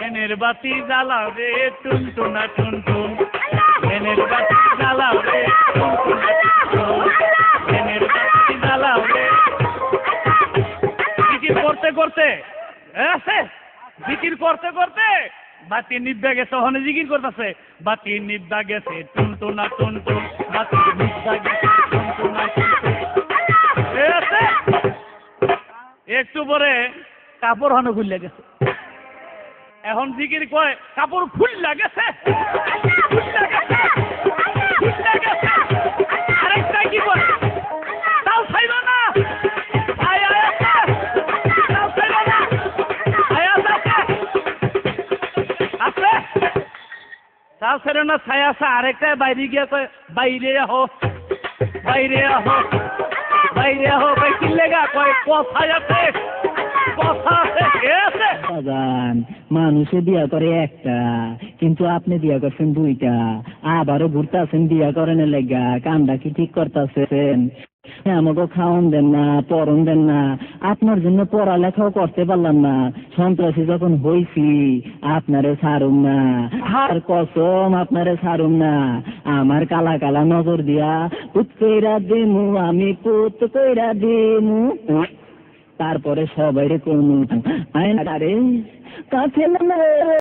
ফেনের বাতি জ্বালাও রে টুনটুনা টুনটুন, ফেনের বাতি জ্বালাও রে টুনটুনা টুনটুন, ফেনের বাতি জ্বালাও রে। জিকির করতে করতে জিকির করতে করতে বাতি নিভা গেছে, ওখানে জিকির করতেছে বাতি নিভা গেছে টুনটুনা টুনটুন, বাতি নিভা গেছে টুনটুনা টুনটুন। একটু পরে কাপড় হানো খুললে গেছে, এখন জিকির কয় কাপড় খুললা গেছে, আরেকটা কি করে তাও ছাইল না, তাও ছেড়ে না ছায়া আছে, আরেকটা বাইরে গিয়া কয় বাইরে আহো, বাইরে আহো, বাইরে আহো। ভাই কি লেগা কয় কথায় আছে, কথা আছে। মানুষে বিয়া করে একটা, কিন্তু আপনি বিয়া করছেন দুইটা, আবারও ঘুরতে আছেন বিয়া করেন লেগা। কামটা কি ঠিক করতেছেন? আমাকে খাওয়ান দেন না, পড়ন দেন না, আপনার জন্য পড়ালেখাও করতে পারলাম না। সন্ত্রাসী যখন হইছি আপনারে ছাড়ুম না, আর কসম আপনারে ছাড়ুম না। আমার কালা কালা নজর দিয়া পুত কইরা দিমু, আমি পুত কইরা দিমু, তারপরে সবাই রে কমু আরে কাছে না।